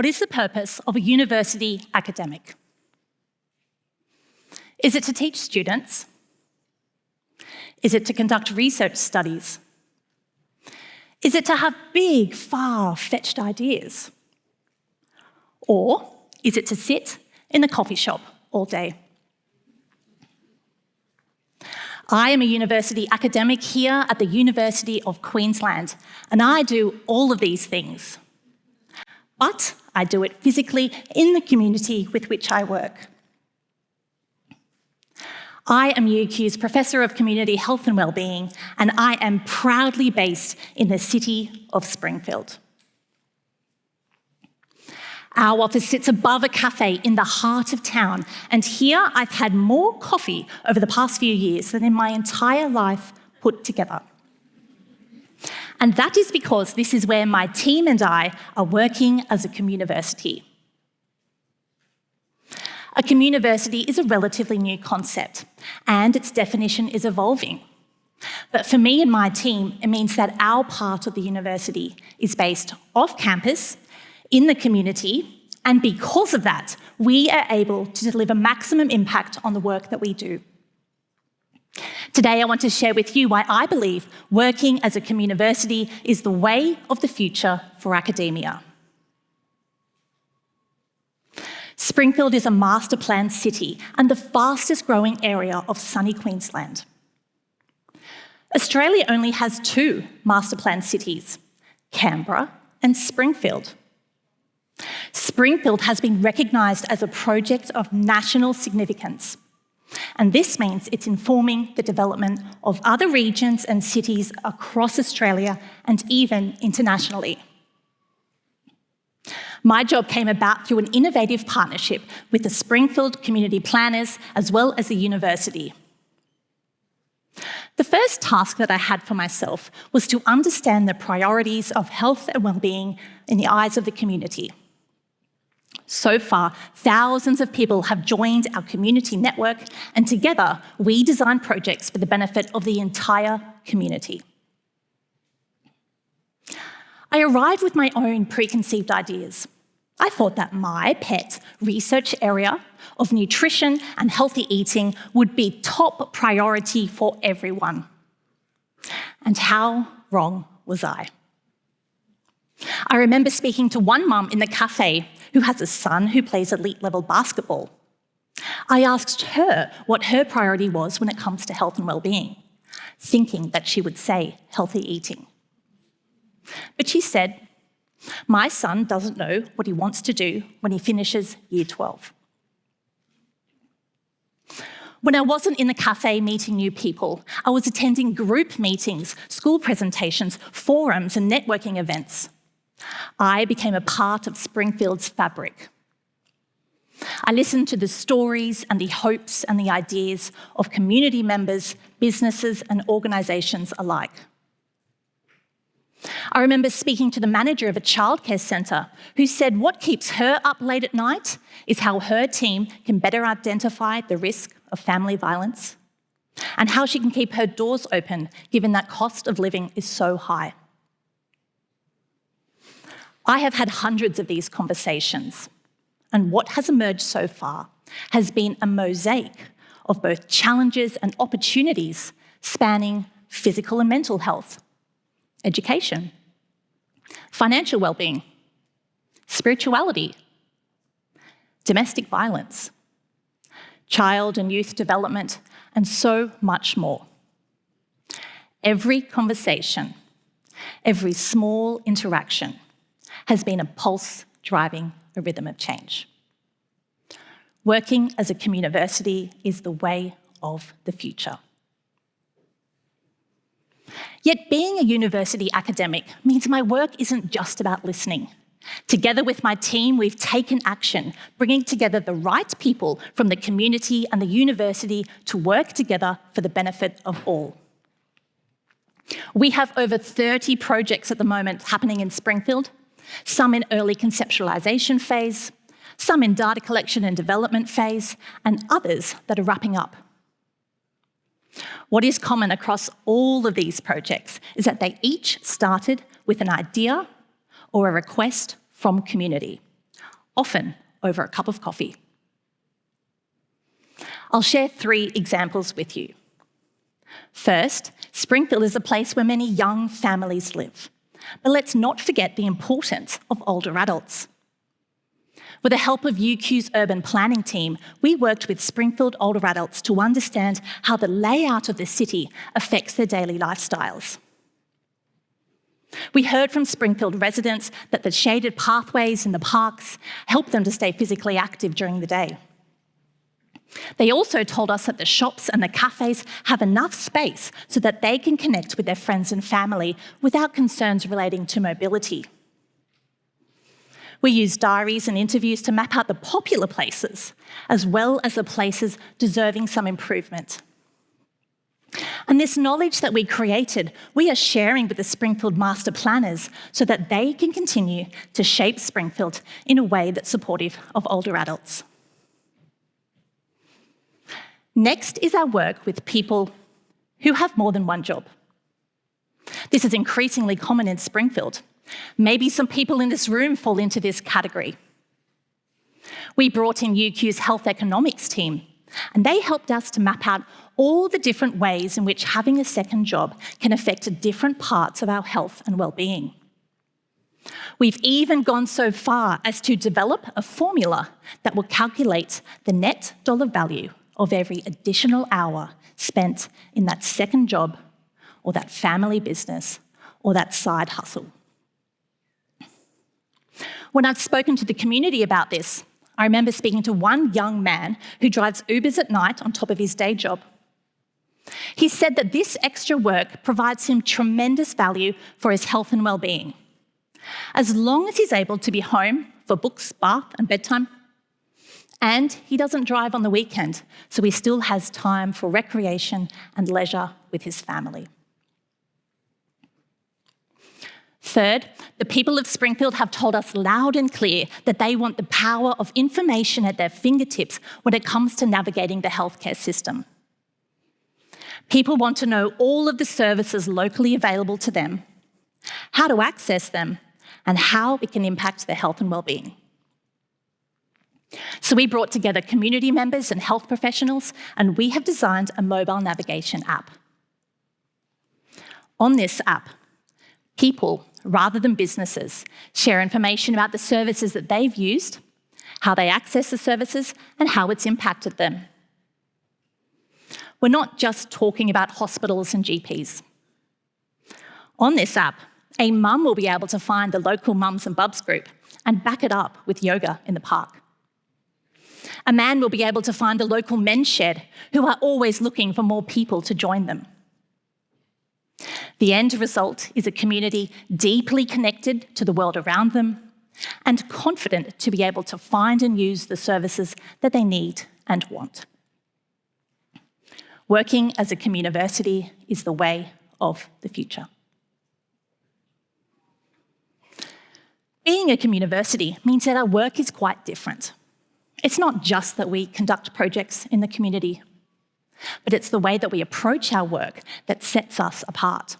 What is the purpose of a university academic? Is it to teach students? Is it to conduct research studies? Is it to have big, far-fetched ideas? Or is it to sit in the coffee shop all day? I am a university academic here at the University of Queensland, and I do all of these things. But I do it physically in the community with which I work. I am UQ's Professor of Community Health and Wellbeing, and I am proudly based in the city of Springfield. Our office sits above a cafe in the heart of town, and here I've had more coffee over the past few years than in my entire life put together. And that is because this is where my team and I are working as a communiversity. A communiversity is a relatively new concept, and its definition is evolving. But for me and my team, it means that our part of the university is based off campus, in the community, and because of that, we are able to deliver maximum impact on the work that we do. Today, I want to share with you why I believe working as a communiversity is the way of the future for academia. Springfield is a master planned city and the fastest growing area of sunny Queensland. Australia only has 2 master planned cities, Canberra and Springfield. Springfield has been recognised as a project of national significance, and this means it's informing the development of other regions and cities across Australia and even internationally. My job came about through an innovative partnership with the Springfield community planners as well as the university. The first task that I had for myself was to understand the priorities of health and wellbeing in the eyes of the community. So far, thousands of people have joined our community network, and together we design projects for the benefit of the entire community. I arrived with my own preconceived ideas. I thought that my pet research area of nutrition and healthy eating would be top priority for everyone. And how wrong was I? I remember speaking to one mum in the cafe who has a son who plays elite level basketball. I asked her what her priority was when it comes to health and wellbeing, thinking that she would say healthy eating. But she said, "My son doesn't know what he wants to do when he finishes year 12. When I wasn't in the cafe meeting new people, I was attending group meetings, school presentations, forums and networking events. I became a part of Springfield's fabric. I listened to the stories and the hopes and the ideas of community members, businesses and organisations alike. I remember speaking to the manager of a childcare centre who said what keeps her up late at night is how her team can better identify the risk of family violence and how she can keep her doors open given that cost of living is so high. I have had hundreds of these conversations, and what has emerged so far has been a mosaic of both challenges and opportunities spanning physical and mental health, education, financial well-being, spirituality, domestic violence, child and youth development, and so much more. Every conversation, every small interaction has been a pulse driving a rhythm of change. Working as a communiversity is the way of the future. Yet being a university academic means my work isn't just about listening. Together with my team, we've taken action, bringing together the right people from the community and the university to work together for the benefit of all. We have over 30 projects at the moment happening in Springfield, some in early conceptualisation phase, some in data collection and development phase, and others that are wrapping up. What is common across all of these projects is that they each started with an idea or a request from community, often over a cup of coffee. I'll share 3 examples with you. First, Springfield is a place where many young families live. But let's not forget the importance of older adults. With the help of UQ's urban planning team, we worked with Springfield older adults to understand how the layout of the city affects their daily lifestyles. We heard from Springfield residents that the shaded pathways in the parks help them to stay physically active during the day. They also told us that the shops and the cafes have enough space so that they can connect with their friends and family without concerns relating to mobility. We used diaries and interviews to map out the popular places, as well as the places deserving some improvement. And this knowledge that we created, we are sharing with the Springfield master planners so that they can continue to shape Springfield in a way that's supportive of older adults. Next is our work with people who have more than one job. This is increasingly common in Springfield. Maybe some people in this room fall into this category. We brought in UQ's health economics team, and they helped us to map out all the different ways in which having a second job can affect different parts of our health and well-being. We've even gone so far as to develop a formula that will calculate the net dollar value of every additional hour spent in that second job or that family business or that side hustle. When I've spoken to the community about this, I remember speaking to one young man who drives Ubers at night on top of his day job. He said that this extra work provides him tremendous value for his health and well-being. As long as he's able to be home for books, bath and bedtime, and he doesn't drive on the weekend, so he still has time for recreation and leisure with his family. Third, the people of Springfield have told us loud and clear that they want the power of information at their fingertips when it comes to navigating the healthcare system. People want to know all of the services locally available to them, how to access them, and how it can impact their health and well-being. So we brought together community members and health professionals, and we have designed a mobile navigation app. On this app, people, rather than businesses, share information about the services that they've used, how they access the services, and how it's impacted them. We're not just talking about hospitals and GPs. On this app, a mum will be able to find the local Mums and Bubs group and back it up with yoga in the park. A man will be able to find the local men's shed who are always looking for more people to join them. The end result is a community deeply connected to the world around them and confident to be able to find and use the services that they need and want. Working as a communiversity is the way of the future. Being a communiversity means that our work is quite different. It's not just that we conduct projects in the community, but it's the way that we approach our work that sets us apart.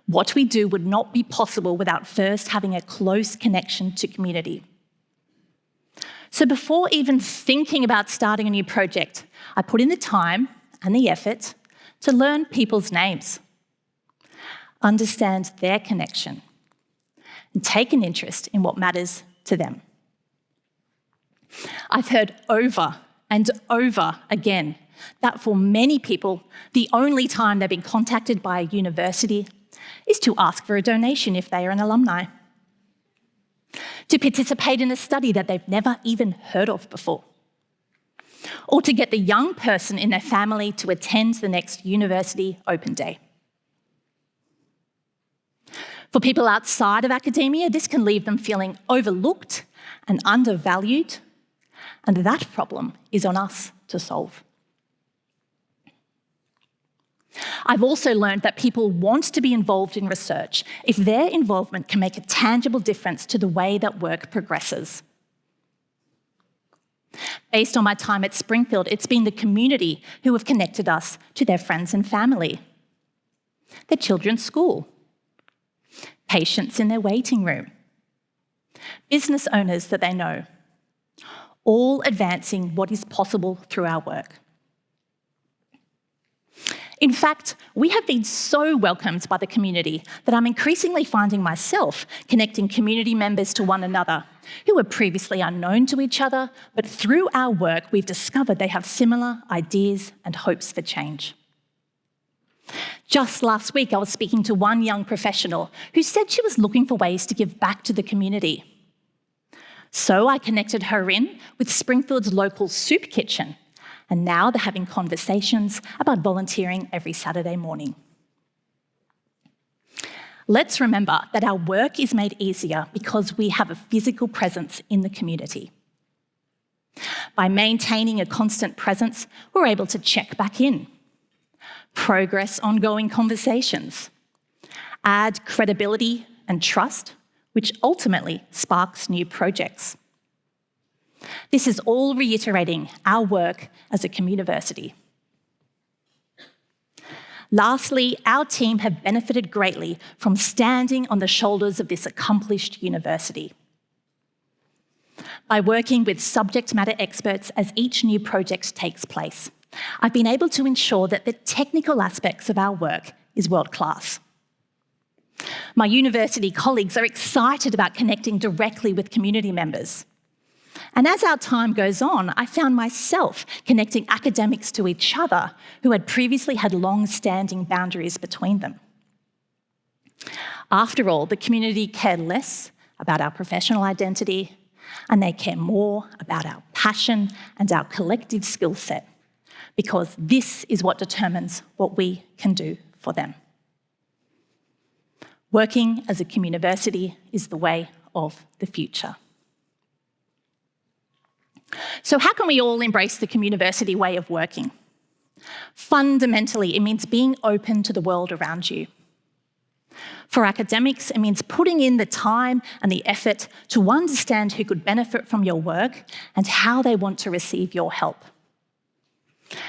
What we do would not be possible without first having a close connection to community. So before even thinking about starting a new project, I put in the time and the effort to learn people's names, understand their connection, and take an interest in what matters to them. I've heard over and over again that for many people, the only time they've been contacted by a university is to ask for a donation if they are an alumni, to participate in a study that they've never even heard of before, or to get the young person in their family to attend the next university open day. For people outside of academia, this can leave them feeling overlooked and undervalued, and that problem is on us to solve. I've also learned that people want to be involved in research if their involvement can make a tangible difference to the way that work progresses. Based on my time at Springfield, it's been the community who have connected us to their friends and family, their children's school, patients in their waiting room, business owners that they know, all advancing what is possible through our work. In fact, we have been so welcomed by the community that I'm increasingly finding myself connecting community members to one another who were previously unknown to each other, but through our work, we've discovered they have similar ideas and hopes for change. Just last week, I was speaking to one young professional who said she was looking for ways to give back to the community. So I connected her in with Springfield's local soup kitchen, and now they're having conversations about volunteering every Saturday morning. Let's remember that our work is made easier because we have a physical presence in the community. By maintaining a constant presence, we're able to check back in, progress ongoing conversations, add credibility and trust, which ultimately sparks new projects. This is all reiterating our work as a communiversity. Lastly, our team have benefited greatly from standing on the shoulders of this accomplished university. By working with subject matter experts as each new project takes place, I've been able to ensure that the technical aspects of our work is world-class. My university colleagues are excited about connecting directly with community members. And as our time goes on, I found myself connecting academics to each other who had previously had long-standing boundaries between them. After all, the community care less about our professional identity, and they care more about our passion and our collective skill set, because this is what determines what we can do for them. Working as a communiversity is the way of the future. So how can we all embrace the communiversity way of working? Fundamentally, it means being open to the world around you. For academics, it means putting in the time and the effort to understand who could benefit from your work and how they want to receive your help.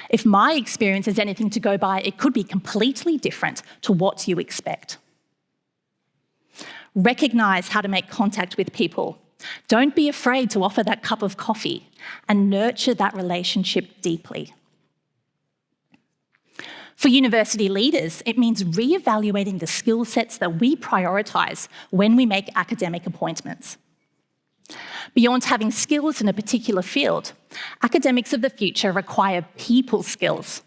If my experience is anything to go by, it could be completely different to what you expect. Recognise how to make contact with people. Don't be afraid to offer that cup of coffee and nurture that relationship deeply. For university leaders, it means re-evaluating the skill sets that we prioritise when we make academic appointments. Beyond having skills in a particular field, academics of the future require people skills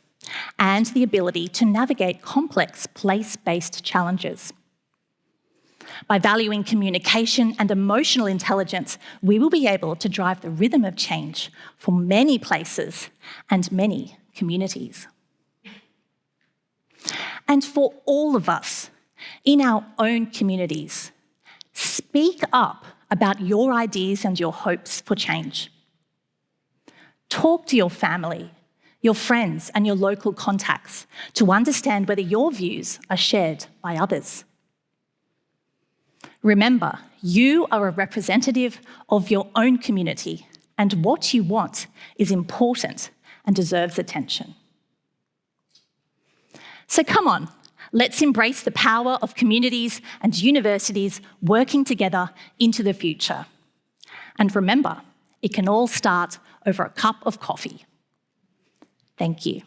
and the ability to navigate complex place-based challenges. By valuing communication and emotional intelligence, we will be able to drive the rhythm of change for many places and many communities. And for all of us in our own communities, speak up about your ideas and your hopes for change. Talk to your family, your friends, and your local contacts to understand whether your views are shared by others. Remember, you are a representative of your own community, and what you want is important and deserves attention. So come on, let's embrace the power of communities and universities working together into the future. And remember, it can all start over a cup of coffee. Thank you.